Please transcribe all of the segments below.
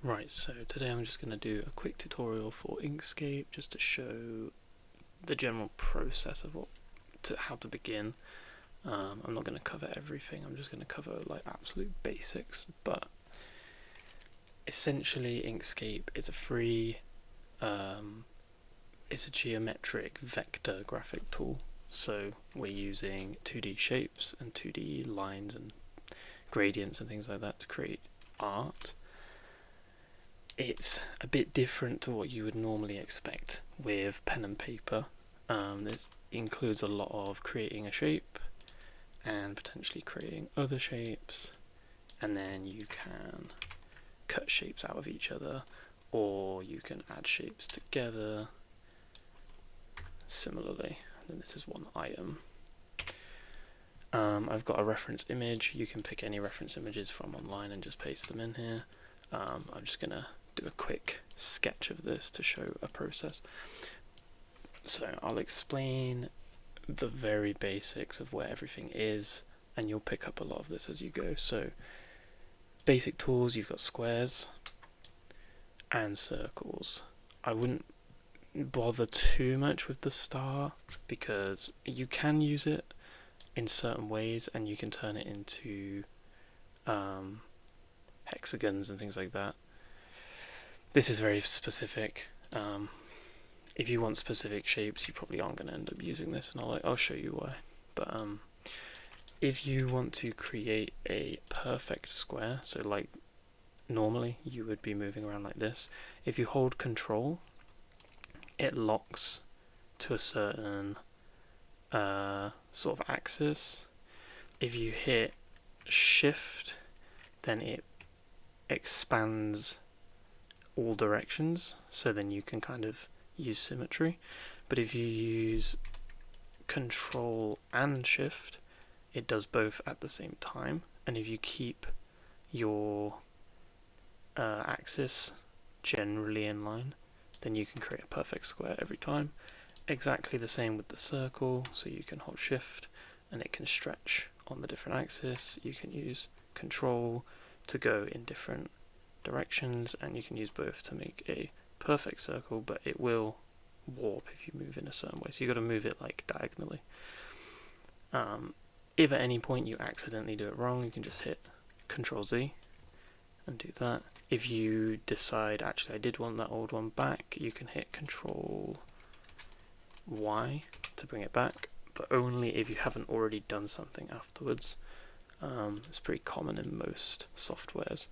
Right, so today I'm just going to do a quick tutorial for Inkscape just to show the general process of how to begin. I'm not going to cover everything, I'm just going to cover like absolute basics, but essentially Inkscape is a free, it's a geometric vector graphic tool. So we're using 2D shapes and 2D lines and gradients and things like that to create art. It's a bit different to what you would normally expect with pen and paper. This includes a lot of creating a shape and potentially creating other shapes, and then you can cut shapes out of each other, or you can add shapes together similarly. And then this is one item. I've got a reference image. You can pick any reference images from online and just paste them in here. I'm just going to do a quick sketch of this to show a process. So I'll explain the very basics of where everything is, and you'll pick up a lot of this as you go. So basic tools, you've got squares and circles. I wouldn't bother too much with the star because you can use it in certain ways and you can turn it into hexagons and things like that. This is very specific. If you want specific shapes, you probably aren't going to end up using this, and I'll show you why. But if you want to create a perfect square, so like normally you would be moving around like this, if you hold Control, it locks to a certain sort of axis. If you hit Shift, then it expands all directions, so then you can kind of use symmetry. But if you use Control and Shift, it does both at the same time, and if you keep your axis generally in line, then you can create a perfect square every time. Exactly the same with the circle, so you can hold Shift and it can stretch on the different axis. You can use Control to go in different directions, and you can use both to make a perfect circle, but it will warp if you move in a certain way, so you've got to move it like diagonally. If at any point you accidentally do it wrong, you can just hit Control Z and do that. If you decide actually I did want that old one back, you can hit Control Y to bring it back, but only if you haven't already done something afterwards. It's pretty common in most softwares.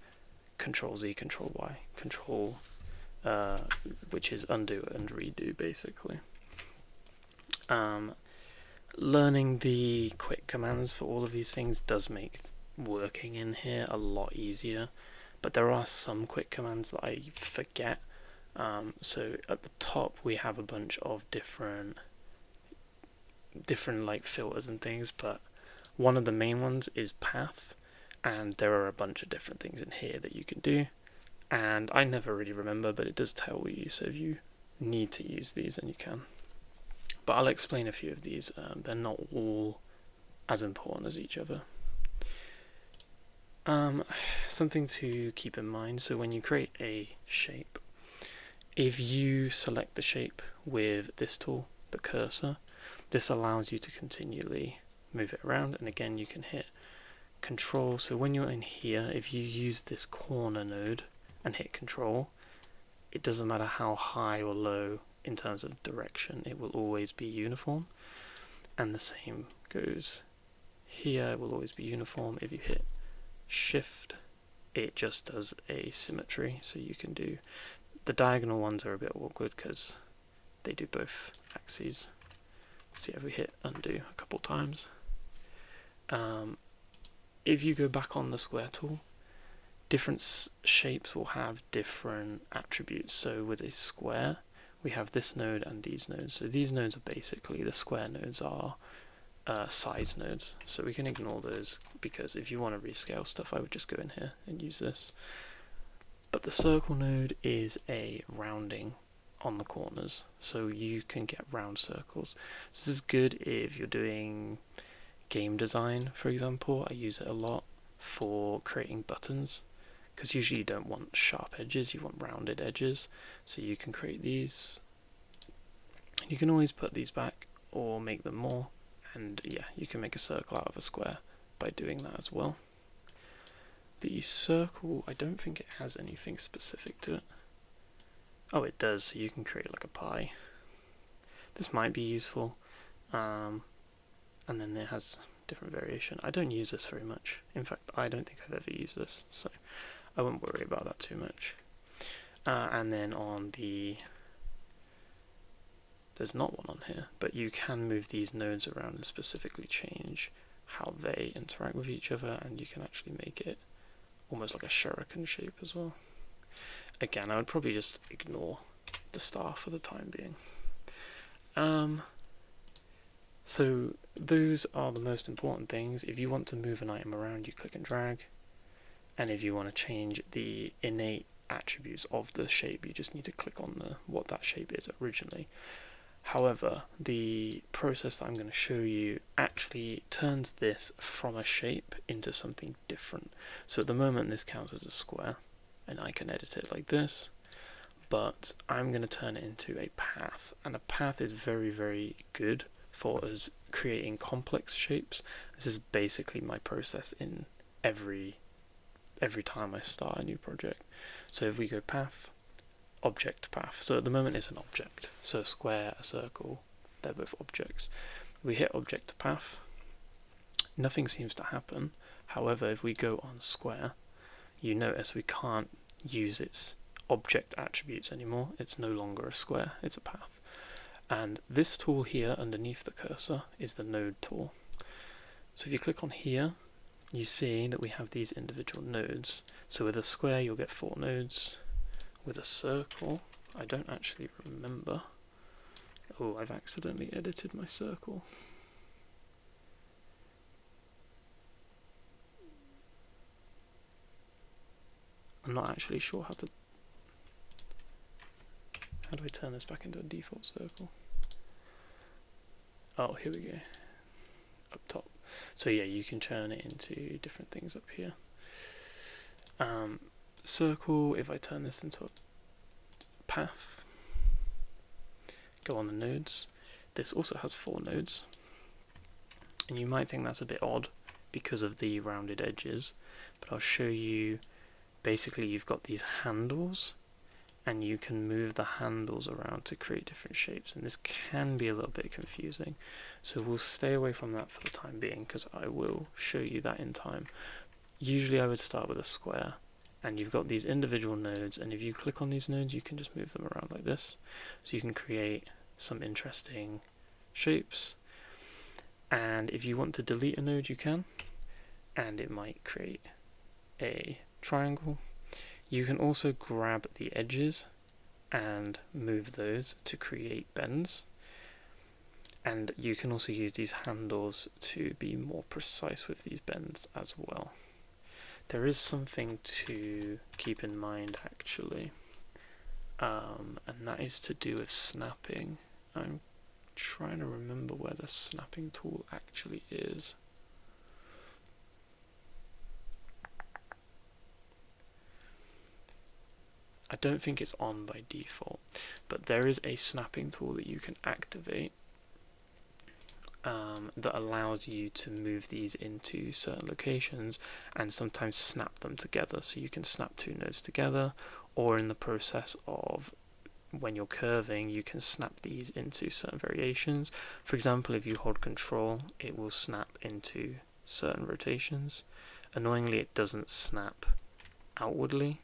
Control Z, Control Y, Control, which is undo and redo basically. Learning the quick commands for all of these things does make working in here a lot easier, but there are some quick commands that I forget. So at the top we have a bunch of different like filters and things, but one of the main ones is path, and there are a bunch of different things in here that you can do, and I never really remember, but it does tell you, so if you need to use these then you can. But I'll explain a few of these. They're not all as important as each other. Something to keep in mind, so when you create a shape, if you select the shape with this tool, the cursor, this allows you to continually move it around, and again you can hit Control. So when you're in here, if you use this corner node and hit Control, it doesn't matter how high or low in terms of direction, it will always be uniform, and the same goes here, it will always be uniform. If you hit Shift, it just does a symmetry, so you can do the diagonal ones are a bit awkward because they do both axes. So yeah, we hit undo a couple times. If you go back on the square tool, different shapes will have different attributes. So with a square, we have this node and these nodes. So these nodes are basically, the square nodes are size nodes. So we can ignore those, because if you want to rescale stuff, I would just go in here and use this. But the circle node is a rounding on the corners, so you can get round circles. This is good if you're doing game design, for example. I use it a lot for creating buttons, because usually you don't want sharp edges, you want rounded edges. So you can create these, and you can always put these back or make them more, and yeah, you can make a circle out of a square by doing that as well. The circle, I don't think it has anything specific to it. Oh, it does, so you can create like a pie. This might be useful, and then it has different variation. I don't use this very much. In fact, I don't think I've ever used this, so I won't worry about that too much. And then on the, there's not one on here, but you can move these nodes around and specifically change how they interact with each other, and you can actually make it almost like a shuriken shape as well. Again, I would probably just ignore the star for the time being. So those are the most important things. If you want to move an item around, you click and drag, and if you want to change the innate attributes of the shape, you just need to click on what that shape is originally. However, the process that I'm going to show you actually turns this from a shape into something different. So at the moment this counts as a square, and I can edit it like this, but I'm going to turn it into a path, and a path is very, very good for us creating complex shapes. This is basically my process in every time I start a new project. So if we go path, object, path. So at the moment it's an object. So a square, a circle, they're both objects. We hit object to path, nothing seems to happen. However, if we go on square, you notice we can't use its object attributes anymore. It's no longer a square, it's a path. And this tool here underneath the cursor is the node tool. So if you click on here, you see that we have these individual nodes. So with a square you'll get 4 nodes. With a circle, I don't actually remember. Oh, I've accidentally edited my circle. I'm not actually sure how do I turn this back into a default circle? Oh, here we go. Up top. So yeah, you can turn it into different things up here. Circle, if I turn this into a path, go on the nodes. This also has 4 nodes, and you might think that's a bit odd because of the rounded edges, but I'll show you. Basically you've got these handles, and you can move the handles around to create different shapes, and this can be a little bit confusing, so we'll stay away from that for the time being because I will show you that in time. Usually I would start with a square, and you've got these individual nodes, and if you click on these nodes you can just move them around like this, so you can create some interesting shapes. And if you want to delete a node you can, and it might create a triangle. You can also grab the edges and move those to create bends, and you can also use these handles to be more precise with these bends as well. There is something to keep in mind actually, and that is to do with snapping. I'm trying to remember where the snapping tool actually is. I don't think it's on by default, but there is a snapping tool that you can activate that allows you to move these into certain locations and sometimes snap them together. So you can snap 2 nodes together, or in the process of when you're curving you can snap these into certain variations. For example, if you hold control it will snap into certain rotations. Annoyingly it doesn't snap outwardly,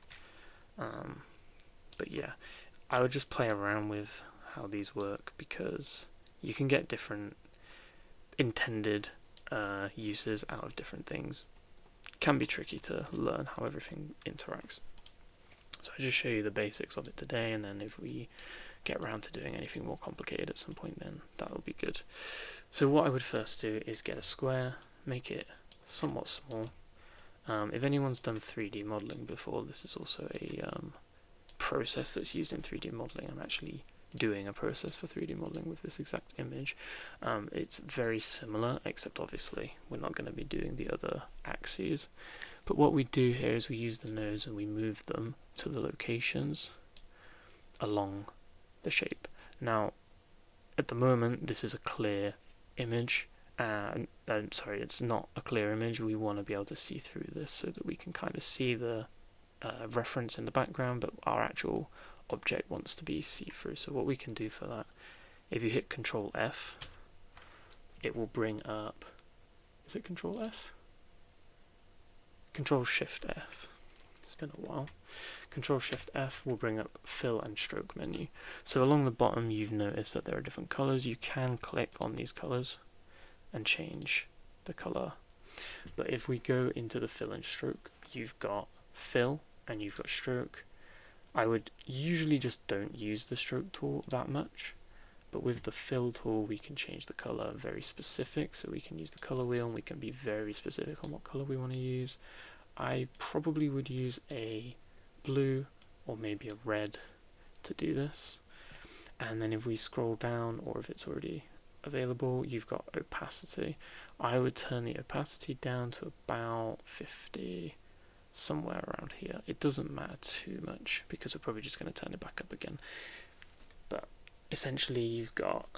but yeah, I would just play around with how these work because you can get different intended uses out of different things. It can be tricky to learn how everything interacts. So I just show you the basics of it today, and then if we get around to doing anything more complicated at some point then that will be good. So what I would first do is get a square, make it somewhat small. If anyone's done 3D modeling before, this is also a process that's used in 3D modeling. I'm actually doing a process for 3D modeling with this exact image. It's very similar, except obviously we're not going to be doing the other axes. But what we do here is we use the nodes and we move them to the locations along the shape. Now, at the moment, this is a clear image. Sorry, it's not a clear image. We want to be able to see through this so that we can kind of see the reference in the background, but our actual object wants to be see-through. So what we can do for that, if you hit Control F, it will bring up, is it Control F? Control Shift F. It's been a while. Control Shift F will bring up fill and stroke menu. So along the bottom you've noticed that there are different colors. You can click on these colors and change the color. But if we go into the fill and stroke, you've got fill and you've got stroke. I would usually just don't use the stroke tool that much, but with the fill tool we can change the color very specific, so we can use the color wheel and we can be very specific on what color we want to use. I probably would use a blue or maybe a red to do this. And then if we scroll down, or if it's already available, you've got opacity. I would turn the opacity down to about 50, somewhere around here. It doesn't matter too much because we're probably just going to turn it back up again. But essentially you've got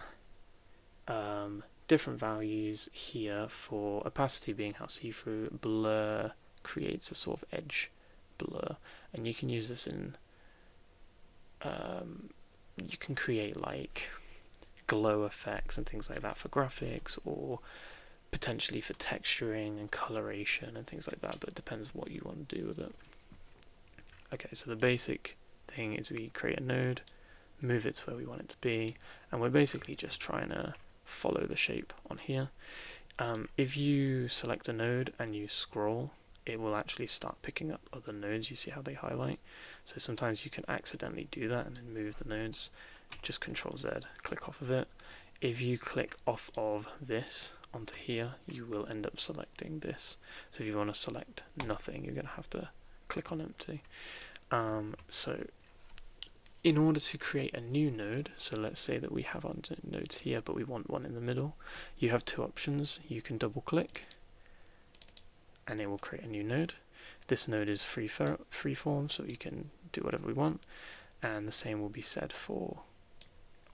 different values here for opacity being how see-through, blur creates a sort of edge blur, and you can use this in you can create like glow effects and things like that for graphics, or potentially for texturing and coloration and things like that, but it depends what you want to do with it. Okay, so the basic thing is we create a node, move it to where we want it to be, and we're basically just trying to follow the shape on here. If you select a node and you scroll, it will actually start picking up other nodes. You see how they highlight? So sometimes you can accidentally do that and then move the nodes. Just Control Z, click off of it. If you click off of this onto here, you will end up selecting this. So if you want to select nothing, you're going to have to click on empty. So in order to create a new node, so let's say that we have our nodes here, but we want one in the middle, you have two options. You can double click and it will create a new node. This node is freeform, so you can do whatever we want, and the same will be said for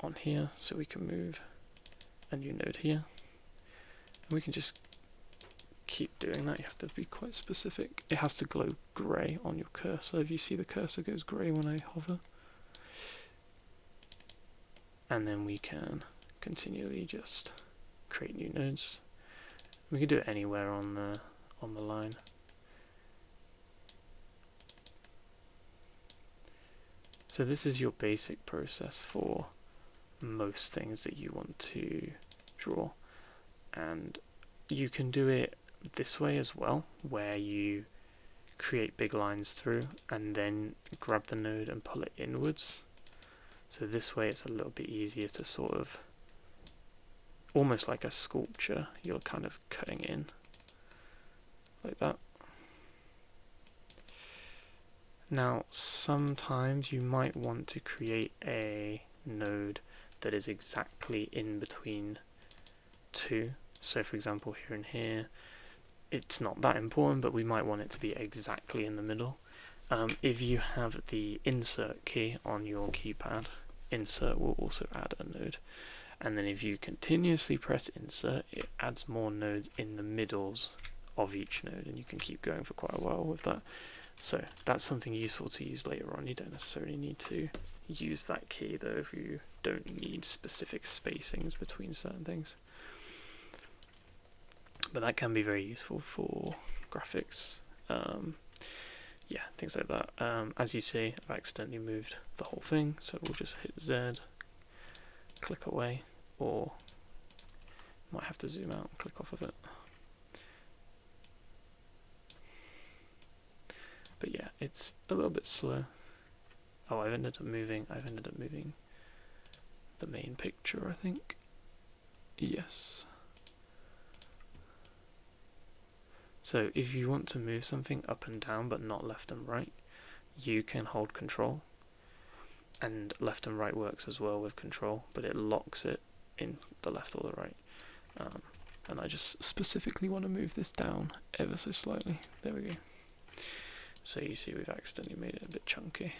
on here, so we can move a new node here, and we can just keep doing that. You have to be quite specific. It has to glow grey on your cursor. If you see the cursor goes grey when I hover, and then we can continually just create new nodes. We can do it anywhere on the line. So this is your basic process for most things that you want to draw, and you can do it this way as well, where you create big lines through and then grab the node and pull it inwards. So this way it's a little bit easier to sort of, almost like a sculpture, you're kind of cutting in like that. Now sometimes you might want to create a node that is exactly in between two. So for example here and here, it's not that important, but we might want it to be exactly in the middle. If you have the insert key on your keypad, insert will also add a node. And then if you continuously press insert, it adds more nodes in the middles of each node, and you can keep going for quite a while with that. So that's something useful to use later on. You don't necessarily need to use that key though if you don't need specific spacings between certain things. But that can be very useful for graphics. Yeah, things like that. As you see, I've accidentally moved the whole thing, so we'll just hit Z, click away, or might have to zoom out and click off of it. But yeah, it's a little bit slow. Oh, I've ended up moving the main picture, I think. Yes. So if you want to move something up and down but not left and right, you can hold Control and left and right works as well with control, but it locks it in the left or the right. And I just specifically want to move this down ever so slightly. There we go. So you see we've accidentally made it a bit chunky.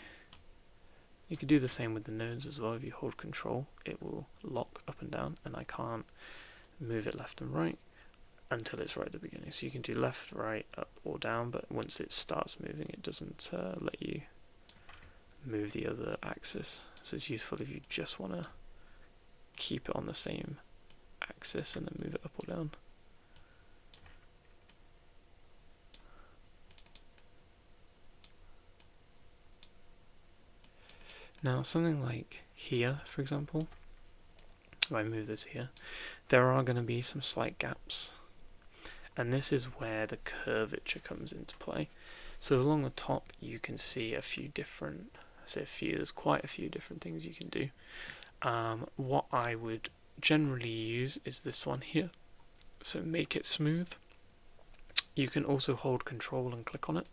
You could do the same with the nodes as well. If you hold control, it will lock up and down, and I can't move it left and right until it's right at the beginning. So you can do left, right, up or down, but once it starts moving, it doesn't let you move the other axis. So it's useful if you just want to keep it on the same axis and then move it up or down. Now something like here, for example, if I move this here, there are going to be some slight gaps, and this is where the curvature comes into play. So along the top you can see a few different, there's quite a few different things you can do. What I would generally use is this one here, so make it smooth. You can also hold control and click on it,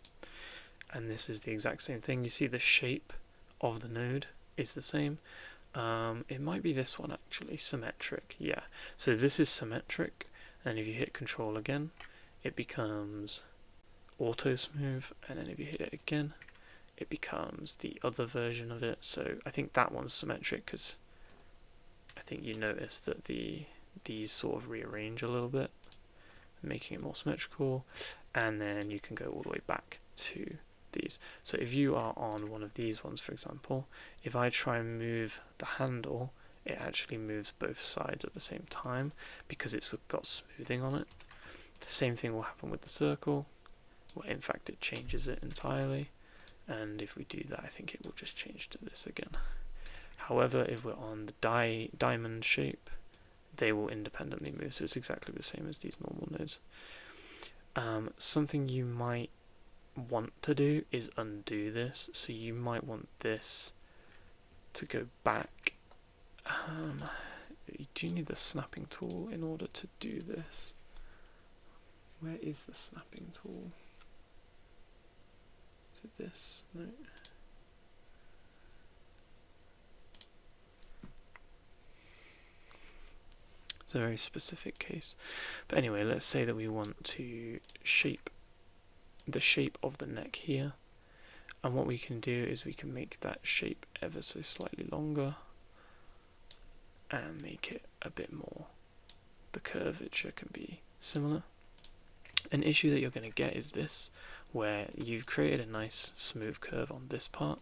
and this is the exact same thing. You see the shape of the node is the same. It might be this one actually, symmetric, yeah. So this is symmetric, and if you hit control again, it becomes auto smooth, and then if you hit it again, it becomes the other version of it. So I think that one's symmetric because I think you notice that these sort of rearrange a little bit, making it more symmetrical, and then you can go all the way back to these. So if you are on one of these ones, for example, if I try and move the handle, it actually moves both sides at the same time because it's got smoothing on it. The same thing will happen with the circle, where in fact it changes it entirely, and if we do that, I think it will just change to this again. However, if we're on the diamond shape, they will independently move, so it's exactly the same as these normal nodes. Something you might want to do is undo this, so you might want this to go back. You do need the snapping tool in order to do this. Where is the snapping tool? Is it this? No. It's a very specific case. But anyway, let's say that we want to shape the shape of the neck here, and what we can do is we can make that shape ever so slightly longer and make it a bit more, the curvature can be similar. An issue that you're going to get is this, where you've created a nice smooth curve on this part,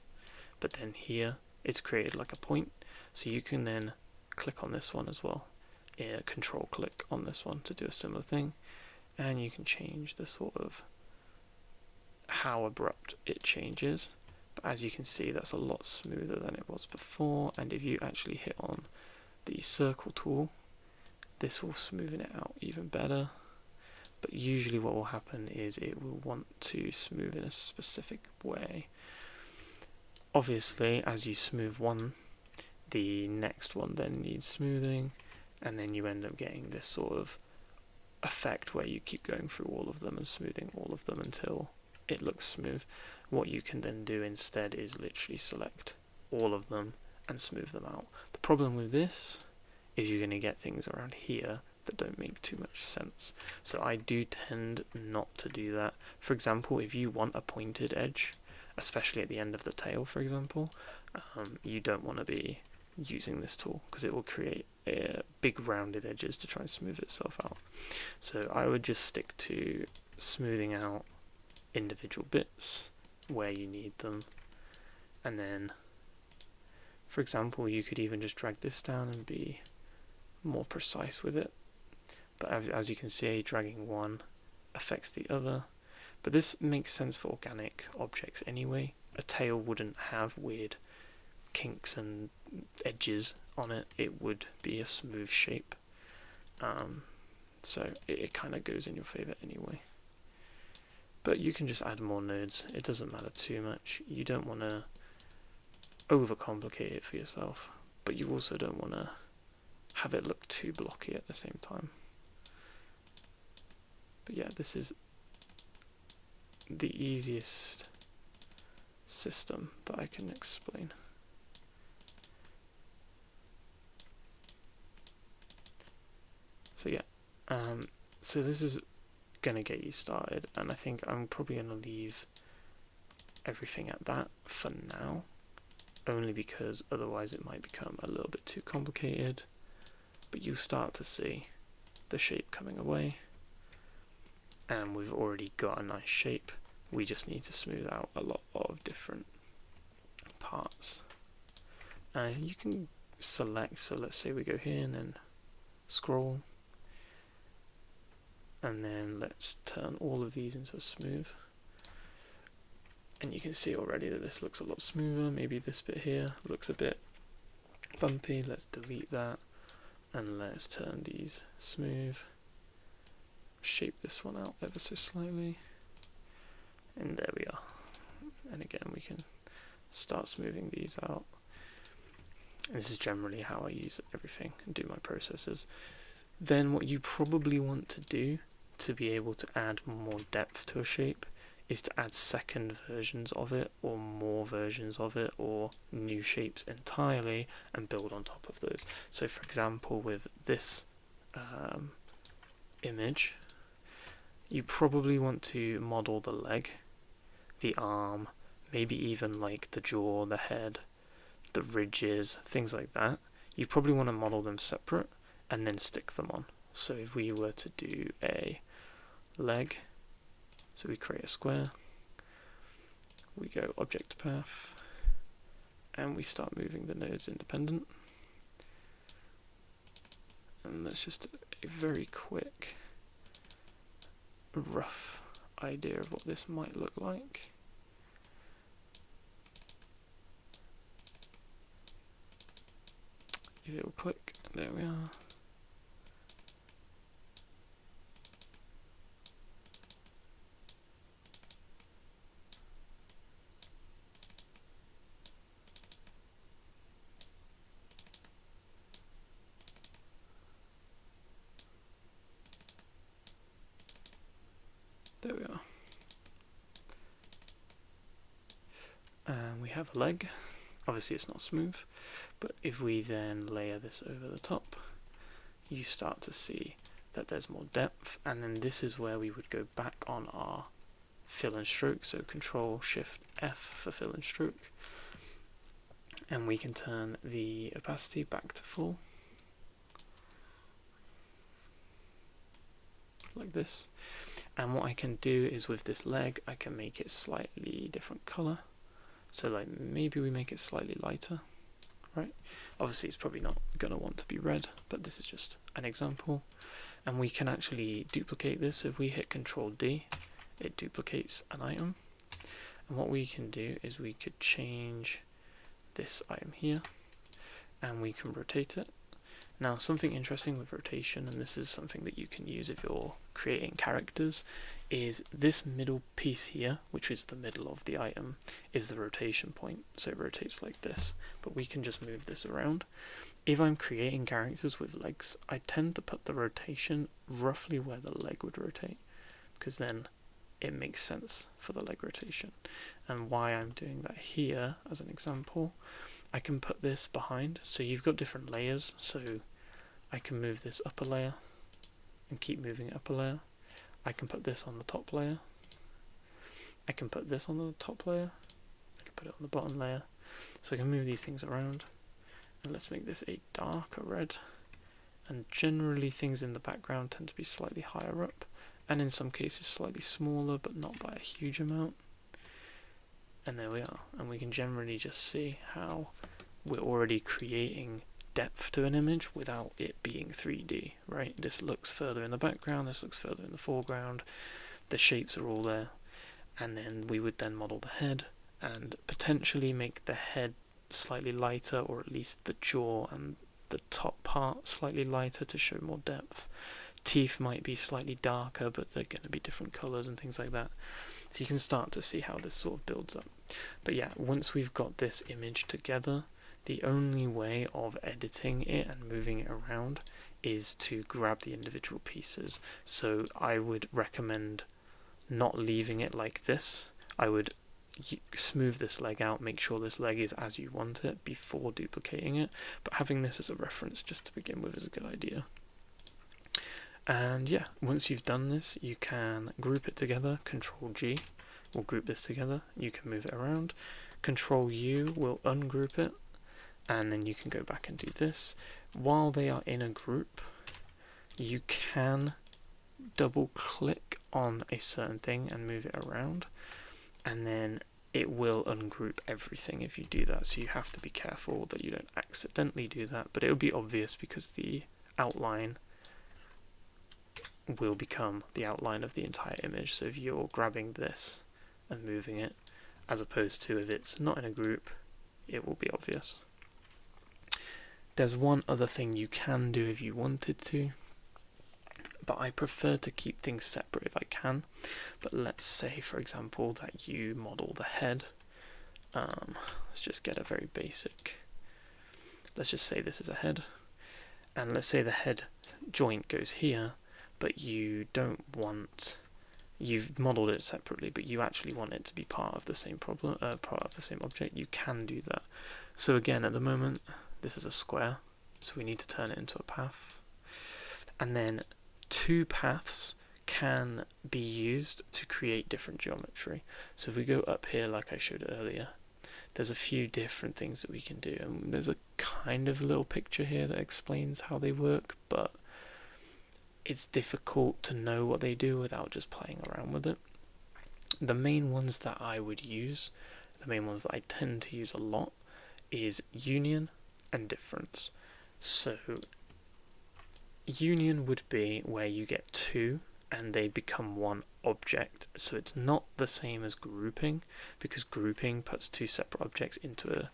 but then here it's created like a point, so you can then click on this one as well, control click on this one to do a similar thing, and you can change the sort of how abrupt it changes. But as you can see, that's a lot smoother than it was before, and if you actually hit on the circle tool, this will smoothen it out even better. But usually what will happen is it will want to smooth in a specific way. Obviously, as you smooth one, the next one then needs smoothing, and then you end up getting this sort of effect where you keep going through all of them and smoothing all of them until it looks smooth. What you can then do instead is literally select all of them and smooth them out. The problem with this is you're going to get things around here that don't make too much sense. So I do tend not to do that. For example, if you want a pointed edge, especially at the end of the tail, for example, you don't want to be using this tool because it will create big rounded edges to try and smooth itself out. So I would just stick to smoothing out individual bits where you need them, and then, for example, you could even just drag this down and be more precise with it. But as you can see, dragging one affects the other. But this makes sense for organic objects anyway. A tail wouldn't have weird kinks and edges on it. It would be a smooth shape. So it kind of goes in your favor anyway. But you can just add more nodes. It doesn't matter too much. You don't want to overcomplicate it for yourself, but you also don't want to have it look too blocky at the same time. But yeah, this is the easiest system that I can explain. So yeah, so this is gonna get you started, and I think I'm probably gonna leave everything at that for now, only because otherwise it might become a little bit too complicated. But you start to see the shape coming away, and we've already got a nice shape. We just need to smooth out a lot of different parts. And you can select, so let's say we go here and then scroll, and then let's turn all of these into smooth. And you can see already that this looks a lot smoother. Maybe this bit here looks a bit bumpy. Let's delete that, and let's turn these smooth. Shape this one out ever so slightly, and there we are. And again, we can start smoothing these out. And this is generally how I use everything and do my processes. Then what you probably want to do to be able to add more depth to a shape is to add second versions of it, or more versions of it, or new shapes entirely, and build on top of those. So for example, with this image, you probably want to model the leg, the arm, maybe even like the jaw, the head, the ridges, things like that. You probably want to model them separate and then stick them on. So if we were to do a leg, so we create a square, we go object path, and we start moving the nodes independent. And that's just a very quick, rough idea of what this might look like. If it will click, there we are. There we are. And we have a leg. Obviously it's not smooth, but if we then layer this over the top, you start to see that there's more depth, and then this is where we would go back on our fill and stroke, so Control Shift F for fill and stroke, and we can turn the opacity back to full, like this. And what I can do is with this leg, I can make it slightly different color. So like maybe we make it slightly lighter, right? Obviously it's probably not gonna want to be red, but this is just an example. And we can actually duplicate this. If we hit Control D, it duplicates an item. And what we can do is we could change this item here, and we can rotate it. Now something interesting with rotation, and this is something that you can use if you're creating characters, is this middle piece here, which is the middle of the item, is the rotation point. So it rotates like this, but we can just move this around. If I'm creating characters with legs, I tend to put the rotation roughly where the leg would rotate, because then it makes sense for the leg rotation. And why I'm doing that here, as an example, I can put this behind, so you've got different layers, so I can move this up a layer and keep moving it up a layer. I can put this on the top layer, I can put this on the top layer, I can put it on the bottom layer, so I can move these things around. And let's make this a darker red, and generally things in the background tend to be slightly higher up, and in some cases slightly smaller, but not by a huge amount. And there we are, and we can generally just see how we're already creating depth to an image without it being 3D, right? This looks further in the background, this looks further in the foreground, the shapes are all there, and then we would then model the head and potentially make the head slightly lighter, or at least the jaw and the top part slightly lighter to show more depth. Teeth might be slightly darker, but they're going to be different colors and things like that. So you can start to see how this sort of builds up. But yeah, once we've got this image together, the only way of editing it and moving it around is to grab the individual pieces. So I would recommend not leaving it like this. I would smooth this leg out, make sure this leg is as you want it before duplicating it, but having this as a reference just to begin with is a good idea. And yeah, once you've done this, you can group it together. Control G will group this together. You can move it around. Control U will ungroup it, and then you can go back and do this. While they are in a group, you can double click on a certain thing and move it around, and then it will ungroup everything if you do that. So you have to be careful that you don't accidentally do that, but it'll be obvious because the outline will become the outline of the entire image. So if you're grabbing this and moving it, as opposed to if it's not in a group, it will be obvious. There's one other thing you can do if you wanted to, but I prefer to keep things separate if I can. But let's say, for example, that you model the head. Let's just get a very basic, let's just say this is a head, and let's say the head joint goes here, but you don't want, you've modeled it separately, but you actually want it to be part of the same part of the same object. You can do that. So again, at the moment, this is a square, so we need to turn it into a path. And then two paths can be used to create different geometry. So if we go up here, like I showed earlier, there's a few different things that we can do, and there's a kind of little picture here that explains how they work, but it's difficult to know what they do without just playing around with it. The main ones that I would use, the main ones that I tend to use a lot, is union and difference. So union would be where you get two and they become one object. So it's not the same as grouping, because grouping puts two separate objects into a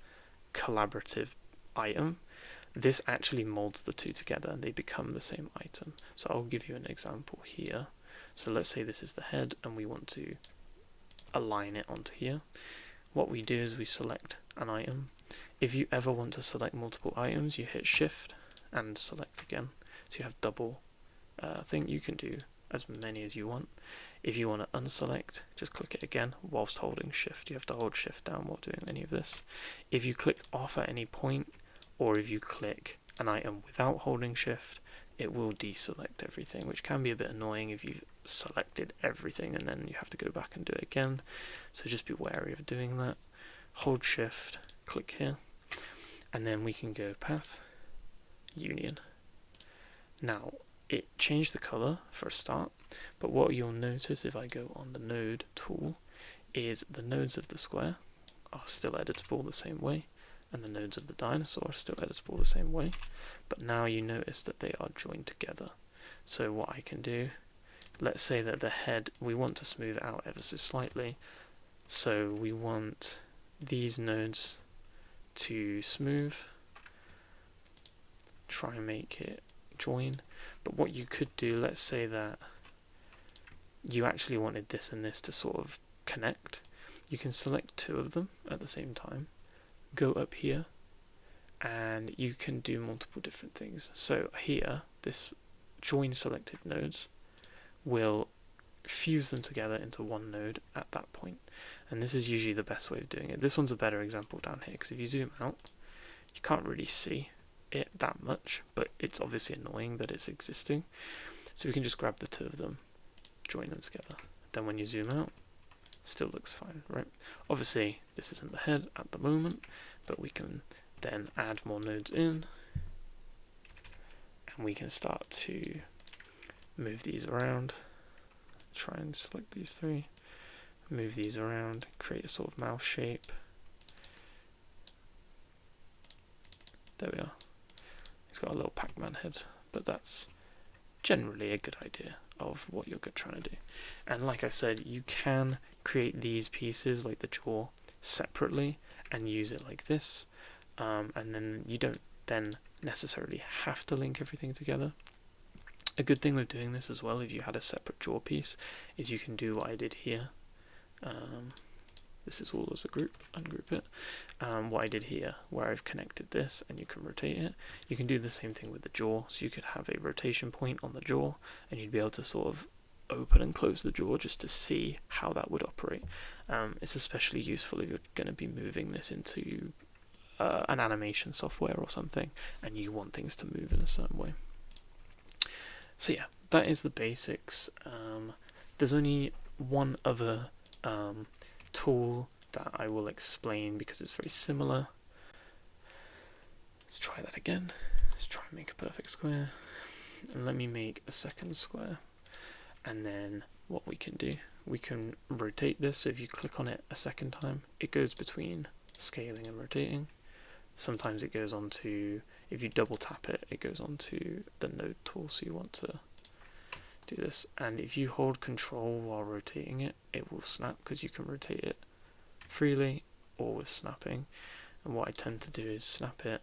collaborative item. This actually molds the two together and they become the same item. So I'll give you an example here. So let's say this is the head and we want to align it onto here. What we do is we select an item. If you ever want to select multiple items, you hit shift and select again. So you have double thing. You can do as many as you want. If you want to unselect, just click it again whilst holding shift. You have to hold shift down while doing any of this. If you click off at any point, or if you click an item without holding shift, it will deselect everything, which can be a bit annoying if you've selected everything and then you have to go back and do it again. So just be wary of doing that. Hold shift, click here, and then we can go path, union. Now, it changed the color for a start, but what you'll notice if I go on the node tool is the nodes of the square are still editable the same way, and the nodes of the dinosaur are still editable the same way, but now you notice that they are joined together. So what I can do, let's say that the head, we want to smooth it out ever so slightly, so we want these nodes to smooth, try and make it join. But what you could do, let's say that you actually wanted this and this to sort of connect, you can select two of them at the same time, go up here, and you can do multiple different things. So here, this join selected nodes will fuse them together into one node at that point, and this is usually the best way of doing it. This one's a better example down here, because if you zoom out, you can't really see it that much, but it's obviously annoying that it's existing. So we can just grab the two of them, join them together. Then when you zoom out, it still looks fine, right? Obviously this isn't the head at the moment, but we can then add more nodes in, and we can start to move these around. Try and select these three, move these around, create a sort of mouth shape. There we are. It's got a little Pac-Man head, but that's generally a good idea of what you're trying to do. And like I said, you can create these pieces like the jaw separately and use it like this, and then you don't then necessarily have to link everything together. A good thing with doing this as well, if you had a separate jaw piece, is you can do what I did here. This is all as a group, ungroup it. What I did here, where I've connected this and you can rotate it, you can do the same thing with the jaw. So you could have a rotation point on the jaw and you'd be able to sort of open and close the jaw just to see how that would operate. It's especially useful if you're going to be moving this into an animation software or something and you want things to move in a certain way. So yeah, that is the basics. There's only one other tool that I will explain because it's very similar. Let's try that again. Let's try and make a perfect square. And let me make a second square. And then what we can do, we can rotate this. So if you click on it a second time, it goes between scaling and rotating. Sometimes it goes on to, if you double tap it, it goes on to the node tool. So you want to do this. And if you hold control while rotating it, it will snap because you can rotate it freely or with snapping. And what I tend to do is snap it.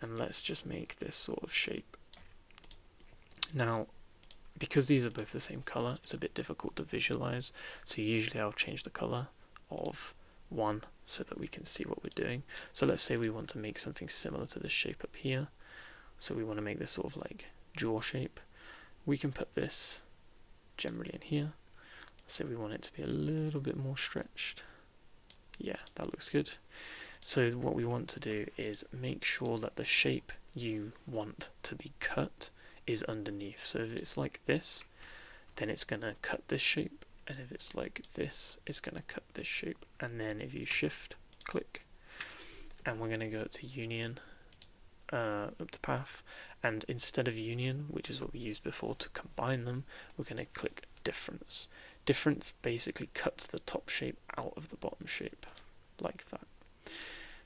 And let's just make this sort of shape. Now, because these are both the same color, it's a bit difficult to visualize. So usually I'll change the color of one so that we can see what we're doing. So let's say we want to make something similar to this shape up here. So we want to make this sort of like jaw shape. We can put this generally in here. So we want it to be a little bit more stretched. Yeah, that looks good. So what we want to do is make sure that the shape you want to be cut is underneath. So if it's like this, then it's going to cut this shape, and if it's like this, it's going to cut this shape. And then if you shift click, and we're going to go up to union, up to path, and instead of union, which is what we used before to combine them, we're going to click difference. Difference basically cuts the top shape out of the bottom shape like that.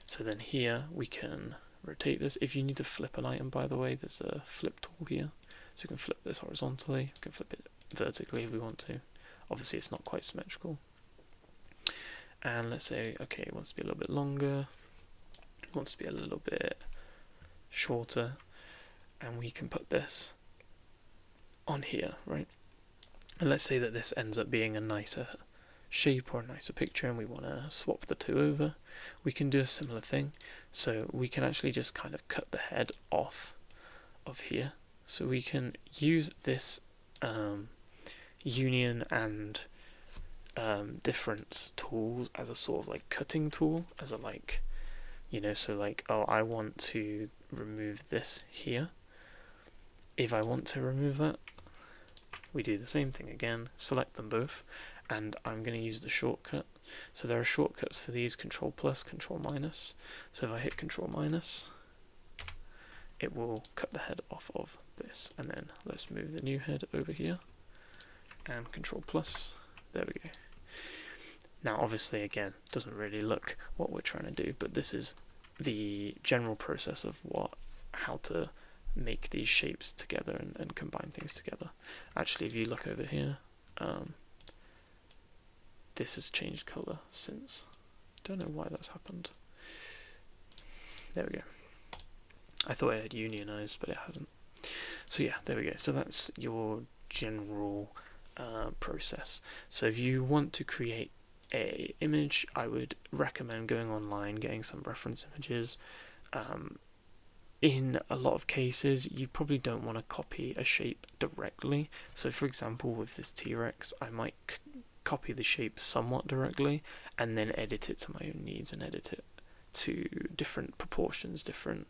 So then here we can rotate this. If you need to flip an item, by the way, there's a flip tool here. So we can flip this horizontally, we can flip it vertically if we want to. Obviously it's not quite symmetrical. And let's say, okay, it wants to be a little bit longer, it wants to be a little bit shorter, and we can put this on here, right? And let's say that this ends up being a nicer shape or a nicer picture and we want to swap the two over. We can do a similar thing. So we can actually just kind of cut the head off of here. So we can use this union and difference tools as a sort of like cutting tool, as a like, you know, so like, oh, I want to remove this here. If I want to remove that, we do the same thing again, select them both, and I'm going to use the shortcut. So there are shortcuts for these, Control plus, Control minus. So if I hit Control minus, it will cut the head off of this. And then let's move the new head over here, and Control plus, there we go. Now obviously again, doesn't really look what we're trying to do, but this is the general process of how to make these shapes together and combine things together. Actually, if you look over here, this has changed color since. Don't know why that's happened. There we go. I thought it had unionized, but it hasn't. So yeah, there we go. So that's your general process. So if you want to create a image, I would recommend going online, getting some reference images. In a lot of cases, you probably don't want to copy a shape directly. So for example, with this T-Rex, I might copy the shape somewhat directly and then edit it to my own needs and edit it to different proportions, different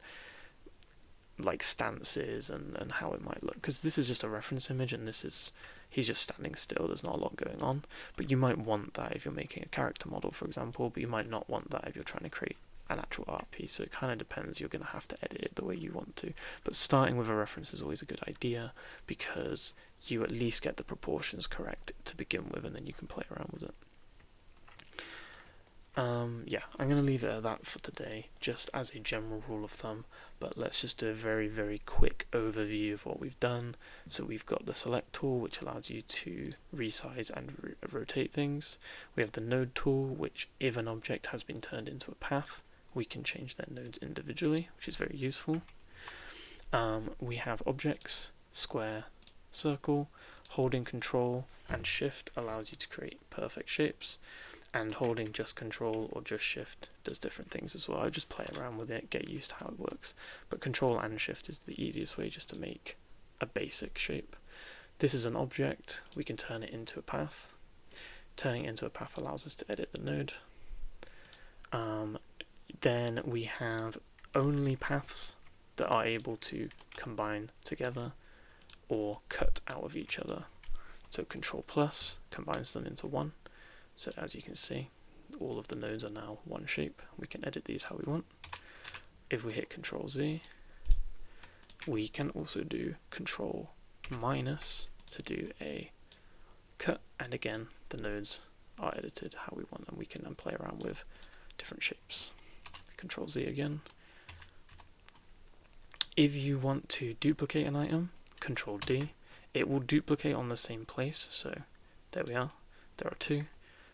like stances and how it might look. Because this is just a reference image and this is, he's just standing still, there's not a lot going on. But you might want that if you're making a character model, for example, but you might not want that if you're trying to create an actual art piece. So it kind of depends. You're going to have to edit it the way you want to, but starting with a reference is always a good idea because you at least get the proportions correct to begin with, and then you can play around with it. Yeah, I'm going to leave it at that for today, just as a general rule of thumb, but let's just do a very, very quick overview of what we've done. So we've got the select tool, which allows you to resize and rotate things. We have the node tool, which if an object has been turned into a path, we can change their nodes individually, which is very useful. We have objects, square, circle. Holding control and shift allows you to create perfect shapes, and holding just control or just shift does different things as well. I just play around with it, get used to how it works, but control and shift is the easiest way just to make a basic shape. This is an object, we can turn it into a path. Turning it into a path allows us to edit the node. Then we have only paths that are able to combine together, or cut out of each other. So Control plus combines them into one. So as you can see, all of the nodes are now one shape. We can edit these how we want. If we hit Control Z, we can also do Control minus to do a cut, and again the nodes are edited how we want, and we can then play around with different shapes. Control Z again. If you want to duplicate an item, Control D, it will duplicate on the same place. So there we are, there are two,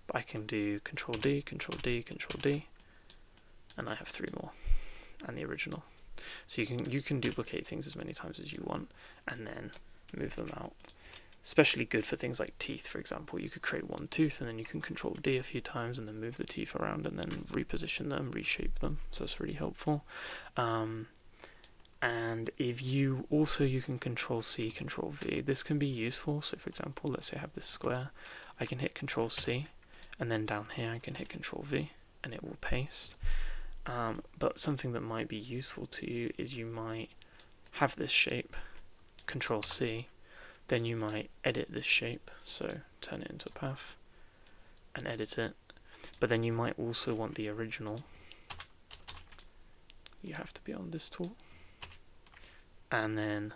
but I can do Control D, Control D, Control D, and I have three more, and the original. So you can duplicate things as many times as you want and then move them out. Especially good for things like teeth, for example. You could create one tooth and then you can Control D a few times and then move the teeth around and then reposition them, reshape them. So that's really helpful. And if you can Control C, Control V. This can be useful. So for example, let's say I have this square. I can hit Control C and then down here I can hit Control V and it will paste. But something that might be useful to you is you might have this shape, Control C, then you might edit this shape, so turn it into a path and edit it, but then you might also want the original. You have to be on this tool, and then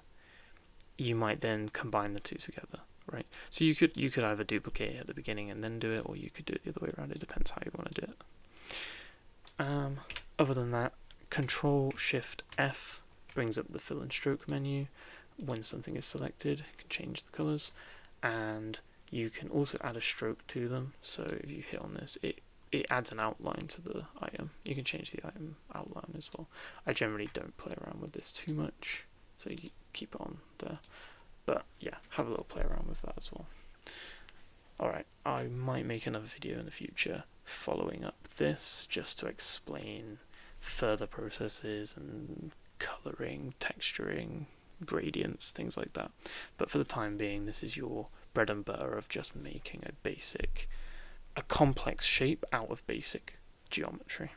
you might then combine the two together, right? So you could either duplicate it at the beginning and then do it, or you could do it the other way around. It depends how you want to do it. Other than that, Control Shift F brings up the fill and stroke menu. When something is selected, you can change the colors, and you can also add a stroke to them. So if you hit on this, it adds an outline to the item. You can change the item outline as well. I generally don't play around with this too much, so you keep it on there. But yeah, have a little play around with that as well. Alright, I might make another video in the future following up this, just to explain further processes and coloring, texturing, gradients, things like that. But for the time being, this is your bread and butter of just making a complex shape out of basic geometry.